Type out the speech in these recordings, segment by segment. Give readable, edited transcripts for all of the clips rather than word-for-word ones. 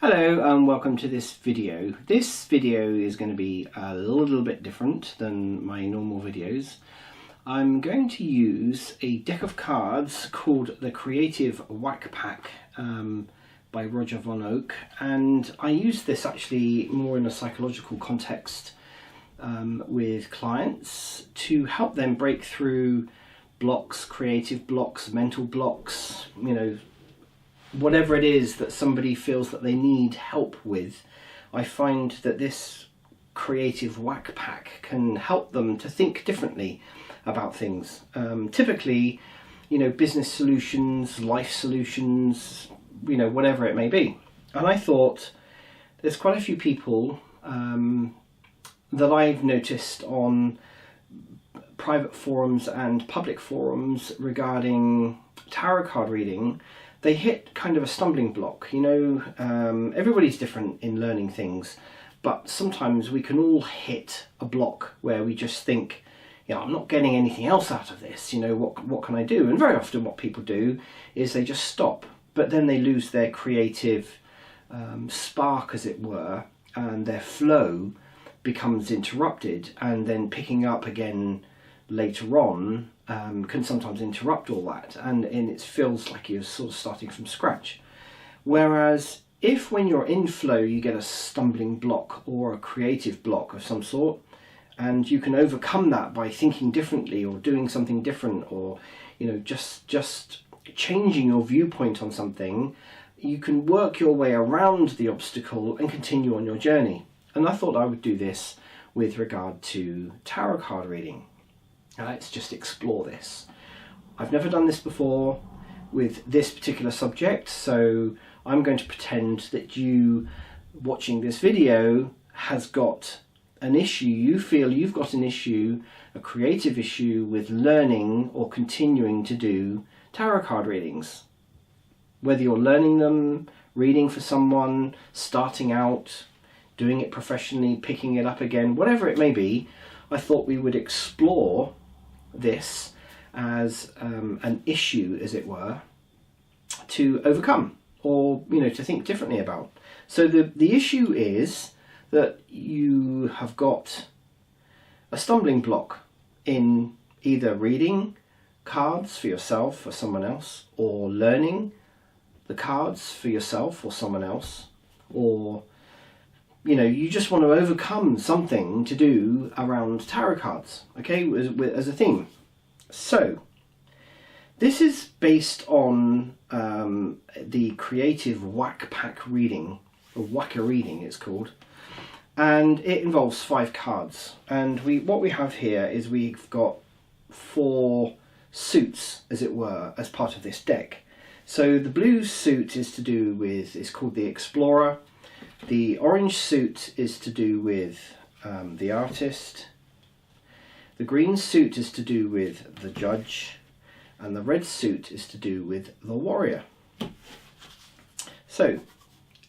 Hello and welcome to this video. This video is going to be a little bit different than my normal videos. I'm going to use a deck of cards called the Creative Whack Pack by Roger Von Oak, and I use this actually more in a psychological context with clients to help them break through blocks, creative blocks, mental blocks, whatever it is that somebody feels that they need help with. I find that this creative whack pack can help them to think differently about things. Typically, business solutions, life solutions, whatever it may be. And I thought there's quite a few people that I've noticed on private forums and public forums regarding tarot card reading. They hit kind of a stumbling block. Everybody's different in learning things, but sometimes we can all hit a block where we just think, I'm not getting anything else out of this, what can I do? And very often what people do is they just stop, but then they lose their creative spark, as it were, and their flow becomes interrupted, and then picking up again later on can sometimes interrupt all that, and it feels like you're sort of starting from scratch. Whereas if when you're in flow you get a stumbling block or a creative block of some sort, and you can overcome that by thinking differently or doing something different, or just changing your viewpoint on something, you can work your way around the obstacle and continue on your journey. And I thought I would do this with regard to tarot card reading. Let's just explore this. I've never done this before with this particular subject, so I'm going to pretend that you watching this video has got an issue. You feel you've got an issue, a creative issue with learning or continuing to do tarot card readings. Whether you're learning them, reading for someone, starting out, doing it professionally, picking it up again, whatever it may be, I thought we would explore this as an issue, as it were, to overcome, or to think differently about. So the issue is that you have got a stumbling block in either reading cards for yourself or someone else, or learning the cards for yourself or someone else, or you just want to overcome something to do around tarot cards, okay, as a theme. So this is based on the Creative Whack Pack reading, or Whacker reading it's called, and it involves 5 cards. And what we have here is we've got 4 suits, as it were, as part of this deck. So the blue suit is called the Explorer. The orange suit is to do with the Artist. The green suit is to do with the Judge. And the red suit is to do with the Warrior. So,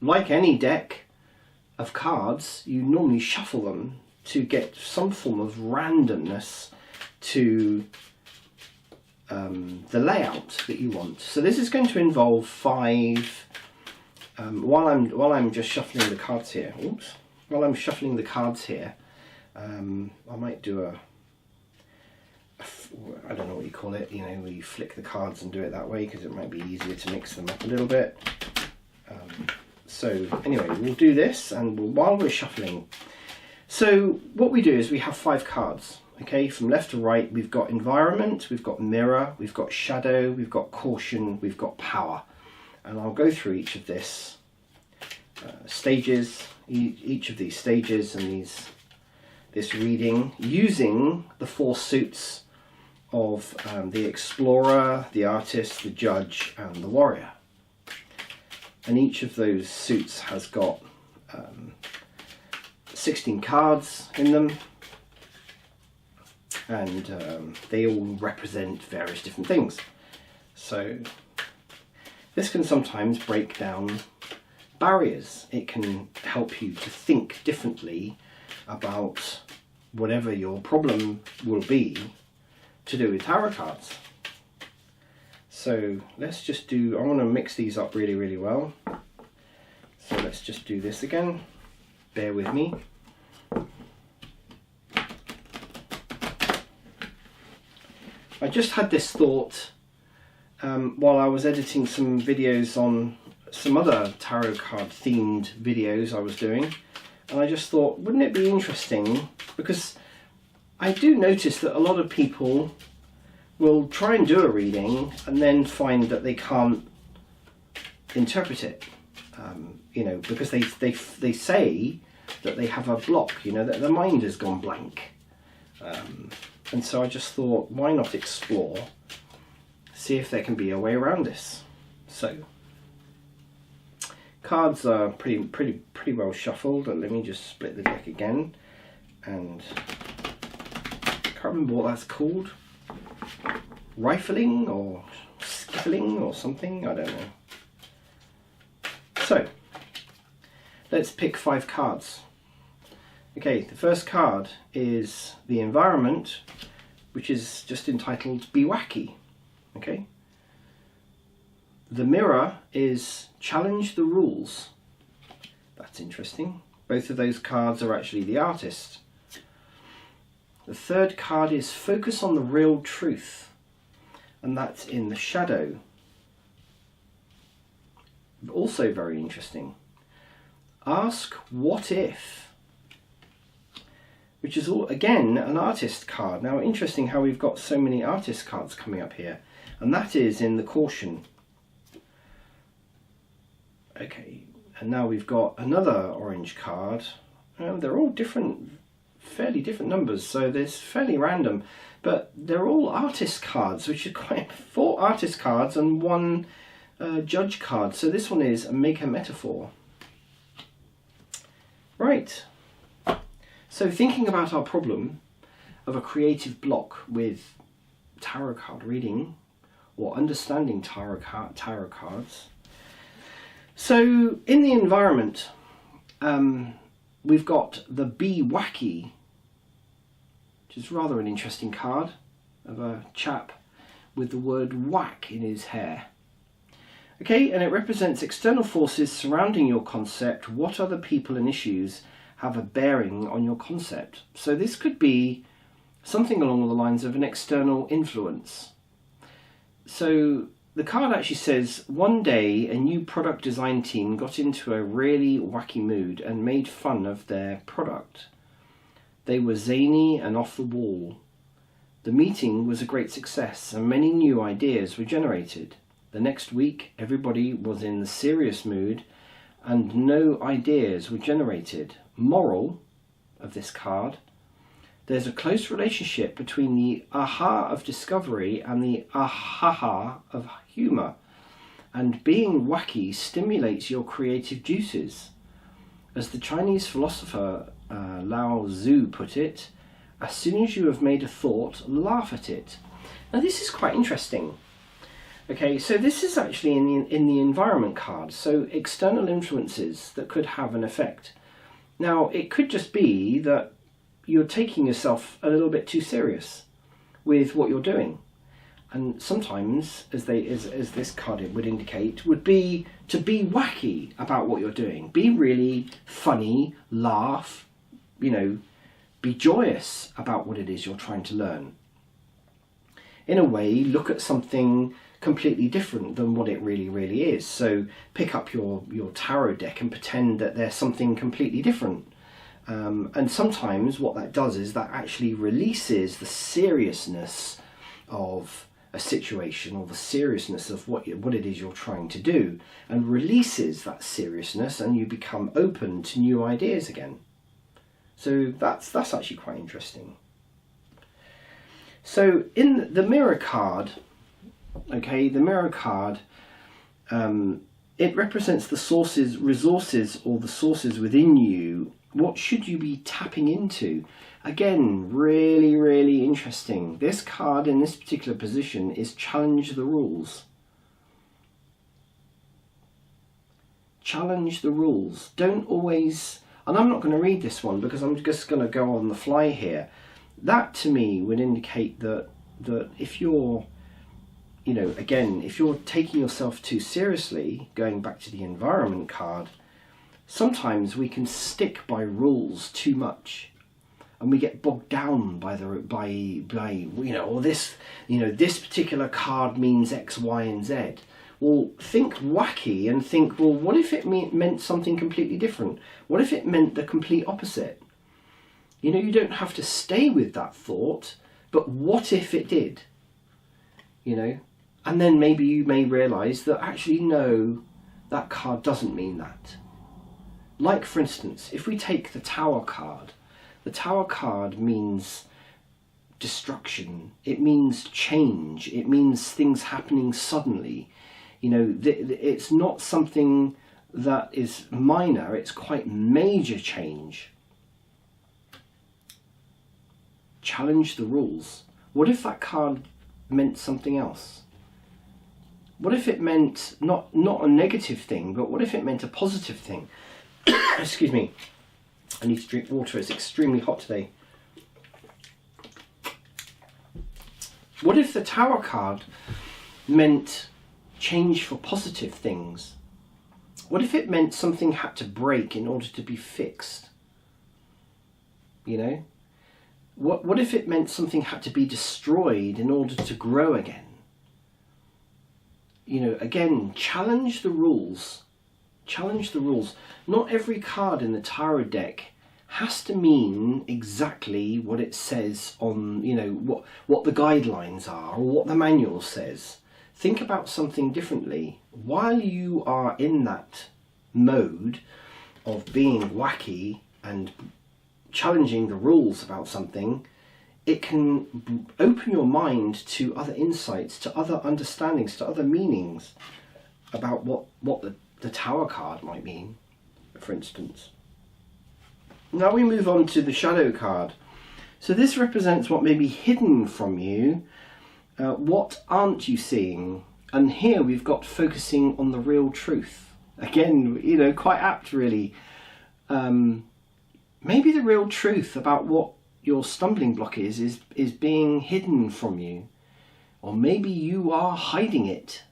like any deck of cards, you normally shuffle them to get some form of randomness to the layout that you want. So this is going to involve 5. While I'm just shuffling the cards here, I might do I don't know what you call it, where you flick the cards and do it that way, because it might be easier to mix them up a little bit. So anyway, we'll do this, and while we're shuffling, so what we do is we have 5 cards, okay, from left to right. We've got Environment, we've got Mirror, we've got Shadow, we've got Caution, we've got Power. And I'll go through each of this stages, each of these stages and this reading, using the 4 suits of the Explorer, the Artist, the Judge and the Warrior. And each of those suits has got 16 cards in them, and they all represent various different things. So this can sometimes break down barriers. It can help you to think differently about whatever your problem will be to do with tarot cards. So let's just I want to mix these up really, really well. So let's just do this again. Bear with me. I just had this thought while I was editing some videos on some other tarot card themed videos I was doing, and I just thought, wouldn't it be interesting, because I do notice that a lot of people will try and do a reading and then find that they can't interpret it, you know, because they say that they have a block, you know, that their mind has gone blank. And so I just thought, why not explore, see if there can be a way around this. So cards are pretty well shuffled, and let me just split the deck again. And I can't remember what that's called. Rifling or skiffling or something, I don't know. So let's pick 5 cards. Okay, the first card is the environment, which is just entitled Be Wacky. Okay. The mirror is Challenge the Rules. That's interesting. Both of those cards are actually the artist. The third card is Focus on the Real Truth, and that's in the shadow. Also very interesting. Ask What If, which is all again an artist card. Now, interesting how we've got so many artist cards coming up here, and that is in the caution. Okay, and now we've got another orange card. They're all different, fairly different numbers, so there's fairly random, but they're all artist cards, which are quite 4 artist cards and 1 judge card. So this one is Make a Metaphor. Right. So thinking about our problem of a creative block with tarot card reading or understanding tarot cards. So in the environment, we've got the Be Wacky, which is rather an interesting card of a chap with the word whack in his hair. Okay, and it represents external forces surrounding your concept. What other people and issues have a bearing on your concept? So this could be something along the lines of an external influence. So the card actually says, one day a new product design team got into a really wacky mood and made fun of their product. They were zany and off the wall. The meeting was a great success and many new ideas were generated. The next week everybody was in the serious mood and no ideas were generated. Moral of this card: there's a close relationship between the aha of discovery and the ahaha of humour, and being wacky stimulates your creative juices. As the Chinese philosopher Lao Tzu put it, as soon as you have made a thought, laugh at it. Now this is quite interesting. Okay, so this is actually in the environment card, so external influences that could have an effect. Now, it could just be that you're taking yourself a little bit too serious with what you're doing. And sometimes, as this card would indicate, would be to be wacky about what you're doing. Be really funny, laugh, you know, be joyous about what it is you're trying to learn. In a way, look at something completely different than what it really is. So pick up your tarot deck and pretend that there's something completely different. And sometimes what that does is that actually releases the seriousness of a situation or the seriousness of what it is you're trying to do, and releases that seriousness, and you become open to new ideas again. So that's actually quite interesting. So in the mirror card, okay, the mirror card, it represents the resources or the sources within you. What should you be tapping into? Again, really interesting. This card in this particular position is Challenge the Rules. Challenge the rules. Don't always, and I'm not going to read this one because I'm just going to go on the fly here. That to me would indicate that if you're, you know, again, if you're taking yourself too seriously, going back to the environment card, Sometimes we can stick by rules too much, and we get bogged down by this particular card means X, Y, and Z. Well, think wacky and think, well, what if it meant something completely different? What if it meant the complete opposite? You don't have to stay with that thought, but what if it did? And then maybe you may realise that actually, no, that card doesn't mean that. Like, for instance, if we take the Tower card means destruction, it means change, it means things happening suddenly. It's not something that is minor, it's quite major change. Challenge the rules. What if that card meant something else? What if it meant not a negative thing, but what if it meant a positive thing? Excuse me, I need to drink water, it's extremely hot today. What if the Tower card meant change for positive things? What if it meant something had to break in order to be fixed? What if it meant something had to be destroyed in order to grow again? Again, challenge the rules. Challenge the rules. Not every card in the tarot deck has to mean exactly what it says on, what the guidelines are or what the manual says. Think about something differently. While you are in that mode of being wacky and challenging the rules about something, it can open your mind to other insights, to other understandings, to other meanings about what the Tower card might mean, for instance. Now we move on to the Shadow card. So this represents what may be hidden from you. What aren't you seeing? And here we've got focusing on the real truth. Again, quite apt really. Maybe the real truth about what your stumbling block is being hidden from you. Or maybe you are hiding it.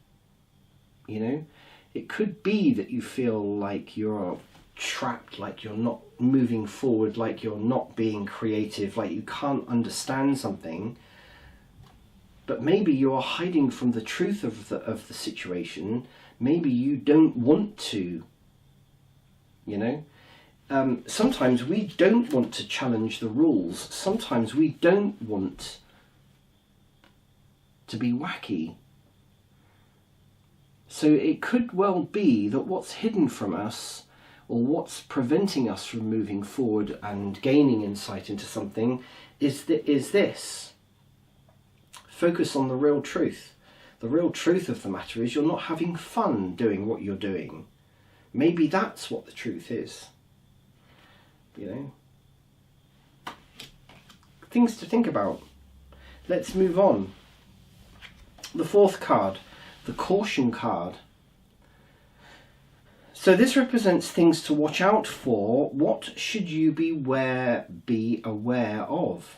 It could be that you feel like you're trapped, like you're not moving forward, like you're not being creative, like you can't understand something. But maybe you're hiding from the truth of the situation. Maybe you don't want to. Sometimes we don't want to challenge the rules. Sometimes we don't want to be wacky. So it could well be that what's hidden from us, or what's preventing us from moving forward and gaining insight into something, is this. Focus on the real truth. The real truth of the matter is you're not having fun doing what you're doing. Maybe that's what the truth is. Things to think about. Let's move on. The fourth card, the Caution card. So this represents things to watch out for. What should you be aware of?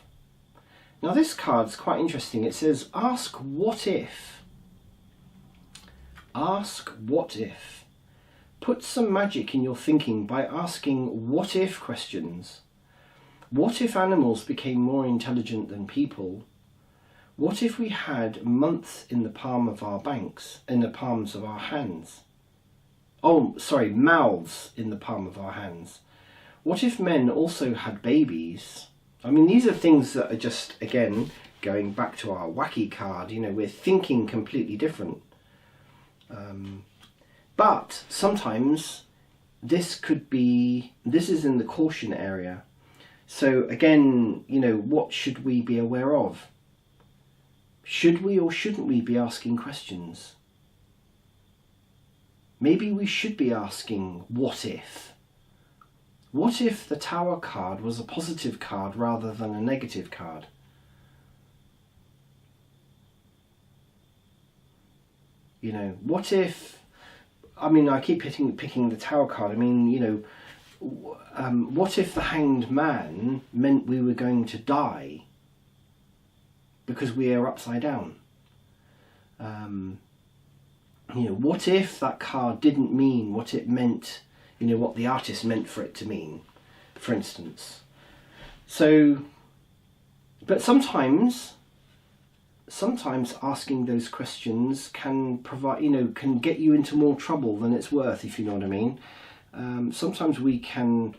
Now this card's quite interesting. It says, ask what if. Ask what if. Put some magic in your thinking by asking what if questions. What if animals became more intelligent than people? What if we had months in the palm of our palms of our hands? Mouths in the palm of our hands. What if men also had babies? I mean, these are things that are just, again, going back to our wacky card, we're thinking completely different. But sometimes this is in the caution area. So again, what should we be aware of? Should we or shouldn't we be asking questions? Maybe we should be asking, what if? What if the Tower card was a positive card rather than a negative card? What if, I keep picking the Tower card. What if the Hanged Man meant we were going to die because we are upside down? What if that card didn't mean what it meant you know, what the artist meant for it to mean, for instance. So, but sometimes asking those questions can provide, you know, can get you into more trouble than it's worth, if you know what I mean. Sometimes we can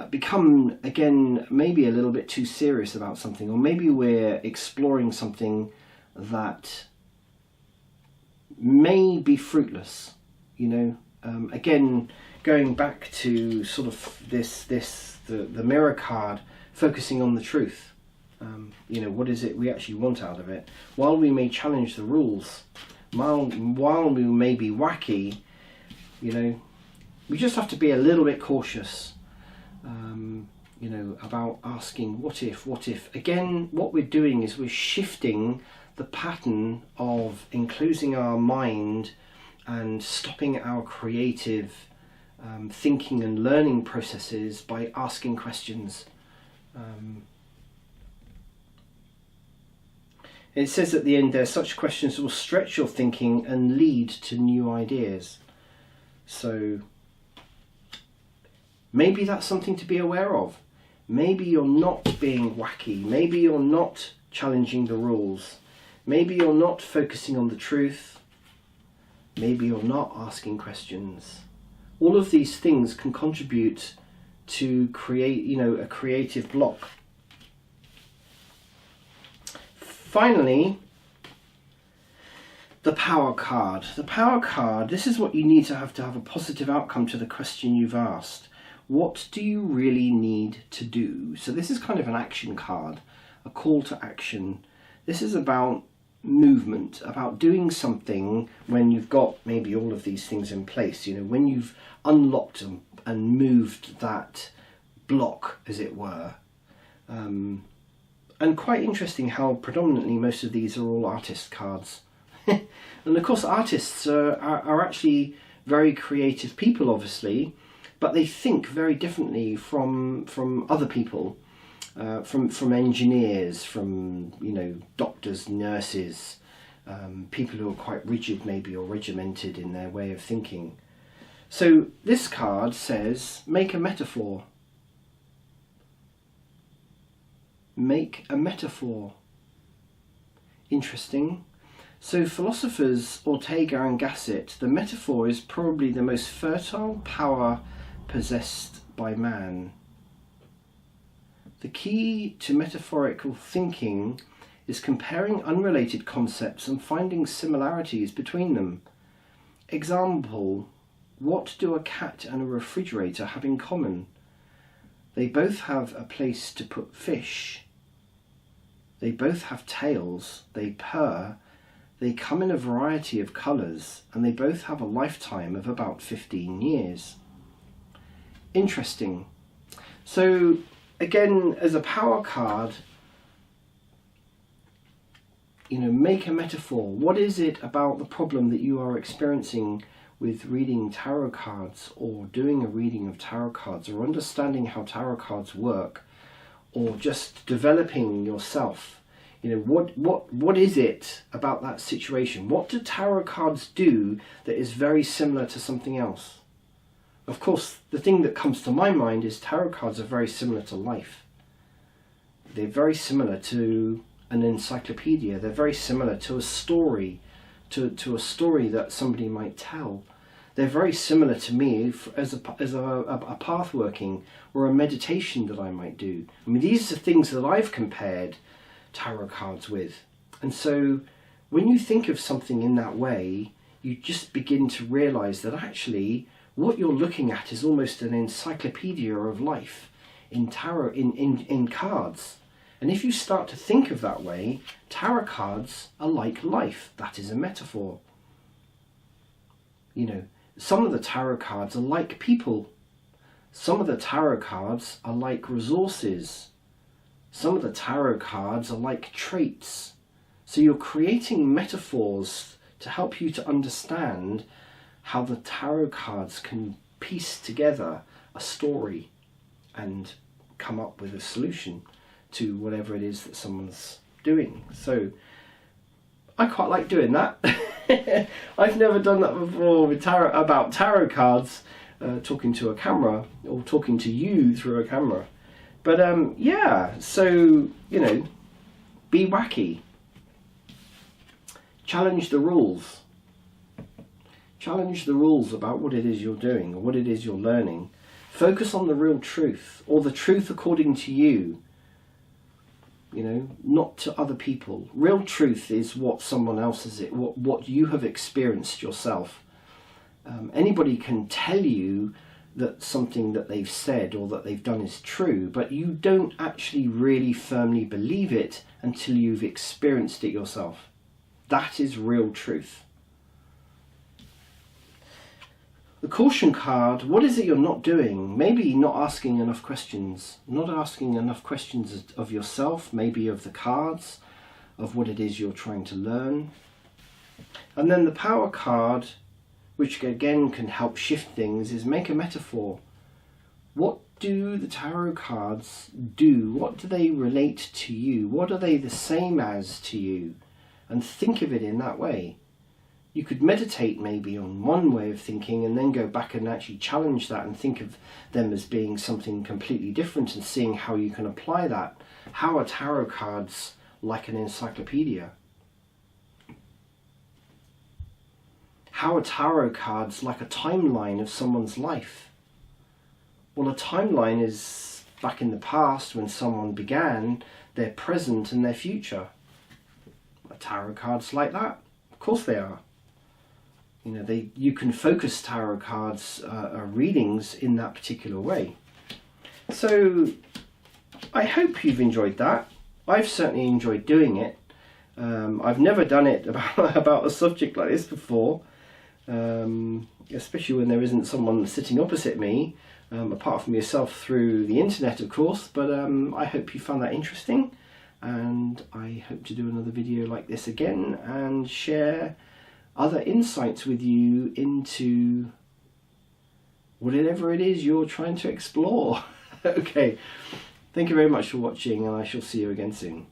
become, again, maybe a little bit too serious about something, or maybe we're exploring something that may be fruitless, you know. Again, going back to sort of the mirror card, focusing on the truth. You know, what is it we actually want out of it? While we may challenge the rules, while we may be wacky, you know, we just have to be a little bit cautious, you know, about asking what if. Again, what we're doing is we're shifting the pattern of enclosing our mind and stopping our creative thinking and learning processes by asking questions. It says at the end there, such questions will stretch your thinking and lead to new ideas. So maybe that's something to be aware of. Maybe you're not being wacky. Maybe you're not challenging the rules. Maybe you're not focusing on the truth. Maybe you're not asking questions. All of these things can contribute to create, you know, a creative block. Finally, the power card. The power card, this is what you need to have a positive outcome to the question you've asked. What do you really need to do? So this is kind of an action card, a call to action. This is about movement, about doing something when you've got maybe all of these things in place, you know, when you've unlocked and moved that block, as it were. And quite interesting how predominantly most of these are all artist cards. And of course artists are actually very creative people, obviously, but they think very differently from other people, from engineers, from, you know, doctors, nurses, people who are quite rigid maybe, or regimented in their way of thinking. So this card says, make a metaphor. Make a metaphor. Interesting. So philosophers Ortega and Gasset, the metaphor is probably the most fertile power possessed by man. The key to metaphorical thinking is comparing unrelated concepts and finding similarities between them. Example, what do a cat and a refrigerator have in common? They both have a place to put fish. They both have tails, they purr, they come in a variety of colours, and they both have a lifetime of about 15 years. Interesting. So again, as a power card, you know, make a metaphor. What is it about the problem that you are experiencing with reading tarot cards, or doing a reading of tarot cards, or understanding how tarot cards work, or just developing yourself? You know, what is it about that situation? What do tarot cards do that is very similar to something else? Of course, the thing that comes to my mind is tarot cards are very similar to life. They're very similar to an encyclopedia. They're very similar to a story, to a story that somebody might tell. They're very similar to me as a path working, or a meditation that I might do. I mean, these are things that I've compared tarot cards with. And so when you think of something in that way, you just begin to realize that actually what you're looking at is almost an encyclopedia of life in tarot, in cards. And if you start to think of that way, tarot cards are like life. That is a metaphor. You know, some of the tarot cards are like people. Some of the tarot cards are like resources. Some of the tarot cards are like traits. So you're creating metaphors to help you to understand how the tarot cards can piece together a story and come up with a solution to whatever it is that someone's doing. So I quite like doing that. I've never done that before with tarot cards. talking to a camera or talking to you through a camera. But yeah, so, you know, be wacky. Challenge the rules. Challenge the rules about what it is you're doing or what it is you're learning. Focus on the real truth, or the truth according to you. You know, not to other people. Real truth is what someone else is, what you have experienced yourself. Anybody can tell you that something that they've said or that they've done is true, but you don't actually really firmly believe it until you've experienced it yourself. That is real truth. The caution card, what is it you're not doing? Maybe not asking enough questions. Not asking enough questions of yourself, maybe of the cards, of what it is you're trying to learn. And then the power card, which again can help shift things, is make a metaphor. What do the tarot cards do? What do they relate to you? What are they the same as to you? And think of it in that way. You could meditate maybe on one way of thinking and then go back and actually challenge that and think of them as being something completely different and seeing how you can apply that. How are tarot cards like an encyclopedia? How are tarot cards like a timeline of someone's life? Well, a timeline is back in the past when someone began, their present and their future. Are tarot cards like that? Of course they are. You know, you can focus tarot cards readings in that particular way. So I hope you've enjoyed that. I've certainly enjoyed doing it. I've never done it about a subject like this before, especially when there isn't someone sitting opposite me, apart from yourself through the internet, of course. But I hope you found that interesting, and I hope to do another video like this again and share other insights with you into whatever it is you're trying to explore. Okay, thank you very much for watching, and I shall see you again soon.